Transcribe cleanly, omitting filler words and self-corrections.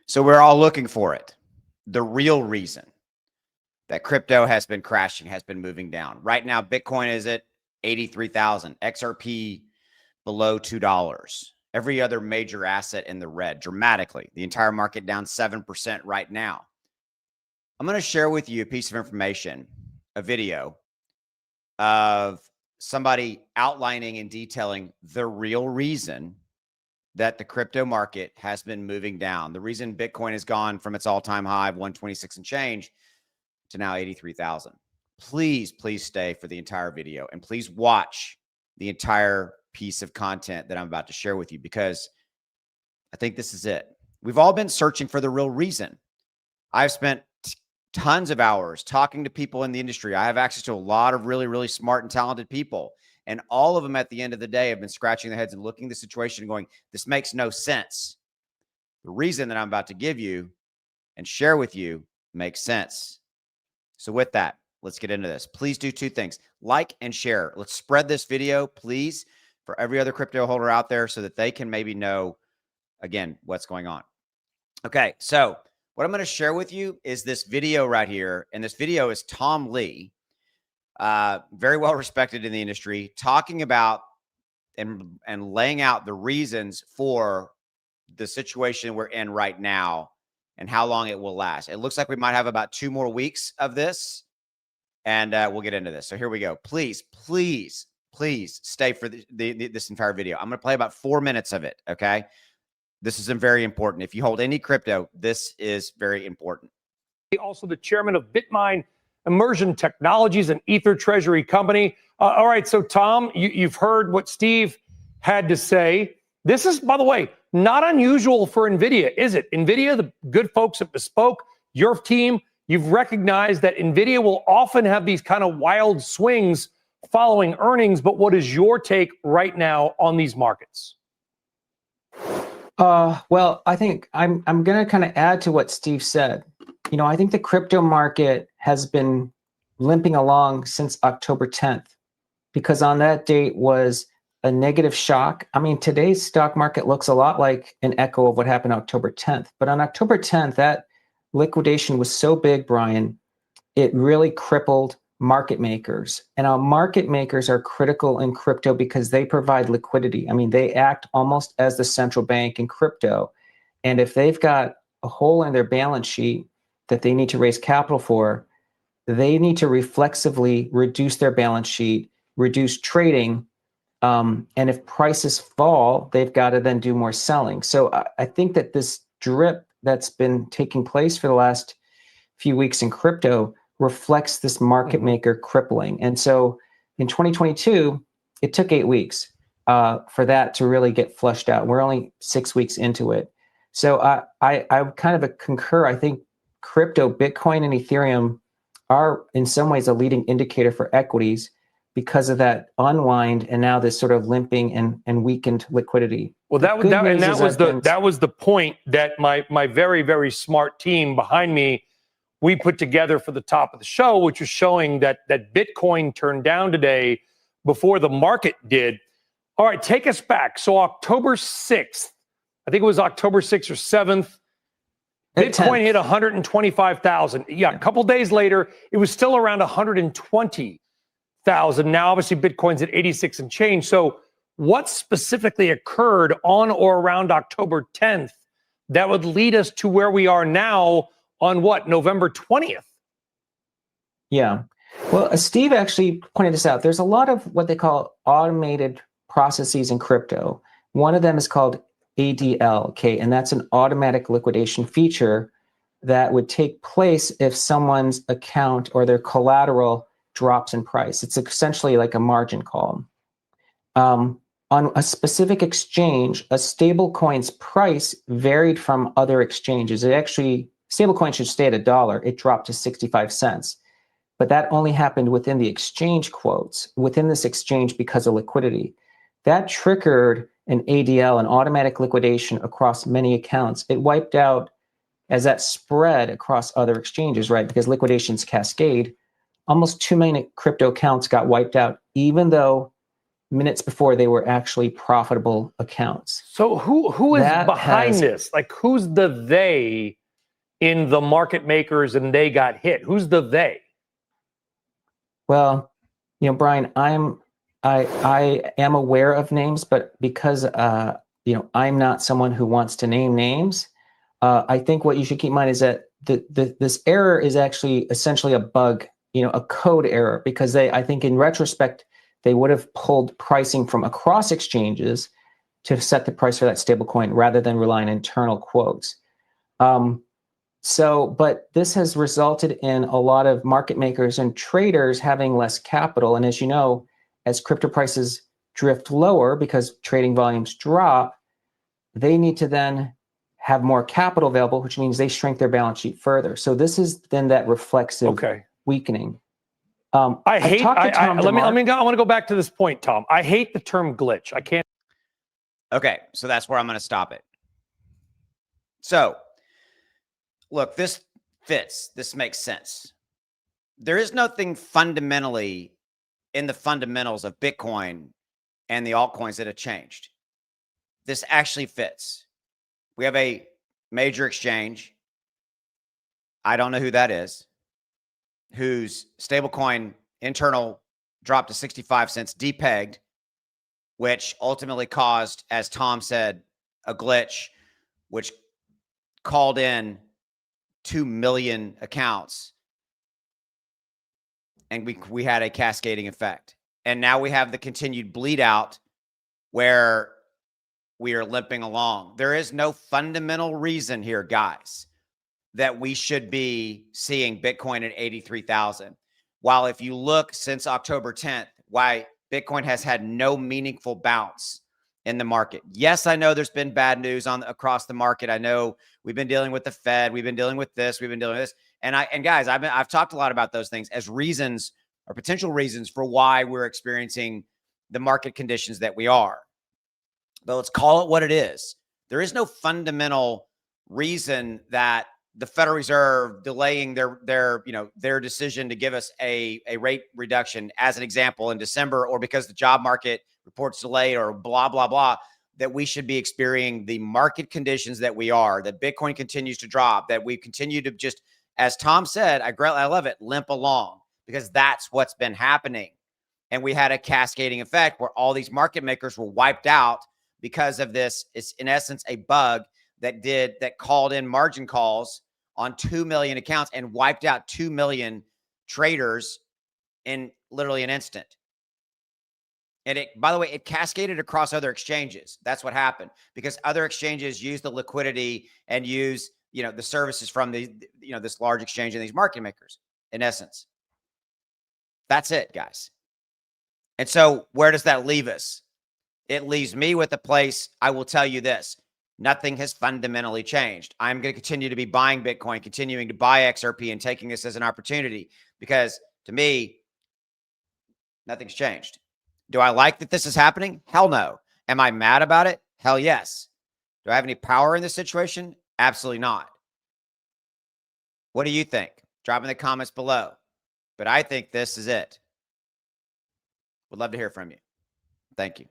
So we're all looking for it. The real reason that crypto has been crashing, has been moving down. Right now, Bitcoin is at 83,000, XRP below $2. Every other major asset in the red dramatically. The entire market down 7% right now. I'm going to share with you a piece of information, a video of somebody outlining and detailing the real reason that the crypto market has been moving down. The reason Bitcoin has gone from its all-time high of 126 and change to now 83,000. Please stay for the entire video, and please watch the entire piece of content that I'm about to share with you, because I think this is it. We've all been searching for the real reason. I've spent tons of hours talking to people in the industry. I have access to a lot of really smart and talented people. And all of them at the end of the day have been scratching their heads and looking at the situation and going, this makes no sense. The reason that I'm about to give you and share with you makes sense. So with that, let's get into this. Please do two things. Like and share. Let's spread this video, please, for every other crypto holder out there so that they can maybe know, again, what's going on. Okay, so what I'm going to share with you is this video right here. And this video is Tom Lee, very well respected in the industry, talking about and laying out the reasons for the situation we're in right now and how long it will last. It looks like we might have about 2 more weeks of this, and we'll get into this. So here we go. Please stay for this entire video. I'm going to play about 4 minutes of it, okay? This is very important. If you hold any crypto, this is very important. Also the chairman of Bitmine Immersion Technologies, an Ether treasury company. All right, so Tom, you've heard what Steve had to say. This is, by the way, not unusual for NVIDIA, is it? NVIDIA, the good folks at Bespoke, your team, you've recognized that NVIDIA will often have these kind of wild swings following earnings, but what is your take right now on these markets? Well, I think I'm going to kind of add to what Steve said. You know, I think the crypto market has been limping along since October 10th, because on that date was a negative shock. I mean, today's stock market looks a lot like an echo of what happened October 10th. But on October 10th, that liquidation was so big, Brian, it really crippled market makers. And our market makers are critical in crypto because they provide liquidity. I mean, they act almost as the central bank in crypto. And if they've got a hole in their balance sheet that they need to raise capital for, they need to reflexively reduce their balance sheet, reduce trading. And if prices fall, they've got to then do more selling. So I think that this drip that's been taking place for the last few weeks in crypto reflects this market maker crippling. And so in 2022, it took 8 weeks for that to really get flushed out. We're only 6 weeks into it. So I kind of concur. I think crypto, Bitcoin and Ethereum are in some ways a leading indicator for equities because of that unwind and now this sort of limping and weakened liquidity. Well, that was the point that my very smart team behind me, we put together for the top of the show, which was showing that Bitcoin turned down today before the market did. All right, take us back. So October 6th, I think it was October 6th or 7th, Bitcoin hit 125,000. Yeah, a couple days later, it was still around 120,000. Now, obviously, Bitcoin's at 86 and change. So what specifically occurred on or around October 10th that would lead us to where we are now on what, November 20th? Yeah. Well, Steve actually pointed this out. There's a lot of what they call automated processes in crypto. One of them is called ADL, okay, and that's an automatic liquidation feature that would take place if someone's account or their collateral drops in price. It's essentially like a margin call. On a specific exchange, a stable coin's price varied from other exchanges. It actually, stablecoin should stay at $1. It dropped to 65 cents. But that only happened within the exchange quotes, within this exchange because of liquidity. That triggered an ADL, an automatic liquidation across many accounts. It wiped out, as that spread across other exchanges, right? Because liquidations cascade, almost 2 million crypto accounts got wiped out, even though minutes before they were actually profitable accounts. So who is That behind has- this? Like, who's the they in the market makers and they got hit? Who's the they? Well, Brian, I am aware of names, but because I'm not someone who wants to name names, I think what you should keep in mind is that this error is actually essentially a bug, a code error, because I think in retrospect, they would have pulled pricing from across exchanges to set the price for that stablecoin rather than rely on internal quotes. But this has resulted in a lot of market makers and traders having less capital. And as you know, as crypto prices drift lower because trading volumes drop, they need to then have more capital available, which means they shrink their balance sheet further. So this is then that reflexive weakening. I hate. I want to go back to this point, Tom. I hate the term glitch. I can't. Okay, so that's where I'm going to stop it. So, look, this fits. This makes sense. There is nothing fundamentally in the fundamentals of Bitcoin and the altcoins that have changed. This actually fits. We have a major exchange. I don't know who that is, whose stablecoin internal dropped to 65 cents, depegged, which ultimately caused, as Tom said, a glitch, which called in 2 million accounts. And we had a cascading effect. And now we have the continued bleed out where we are limping along. There is no fundamental reason here, guys, that we should be seeing Bitcoin at 83,000. While if you look since October 10th, why Bitcoin has had no meaningful bounce in the market. Yes, I know there's been bad news across the market. I know we've been dealing with the Fed, we've been dealing with this, we've been dealing with this. And guys, I've talked a lot about those things as reasons or potential reasons for why we're experiencing the market conditions that we are. But let's call it what it is. There is no fundamental reason that the Federal Reserve delaying their decision to give us a rate reduction, as an example, in December, or because the job market reports delayed, or blah, blah, blah, that we should be experiencing the market conditions that we are, that Bitcoin continues to drop, that we continue to just, as Tom said, I love it, limp along, because that's what's been happening. And we had a cascading effect where all these market makers were wiped out because of this. It's in essence a bug that called in margin calls on 2 million accounts and wiped out 2 million traders in literally an instant. And by the way, it cascaded across other exchanges. That's what happened, because other exchanges use the liquidity and use, the services from this large exchange and these market makers, in essence. That's it, guys. And so where does that leave us? It leaves me with a place. I will tell you this. Nothing has fundamentally changed. I'm going to continue to be buying Bitcoin, continuing to buy XRP, and taking this as an opportunity, because to me, nothing's changed. Do I like that this is happening? Hell no. Am I mad about it? Hell yes. Do I have any power in this situation? Absolutely not. What do you think? Drop in the comments below. But I think this is it. Would love to hear from you. Thank you.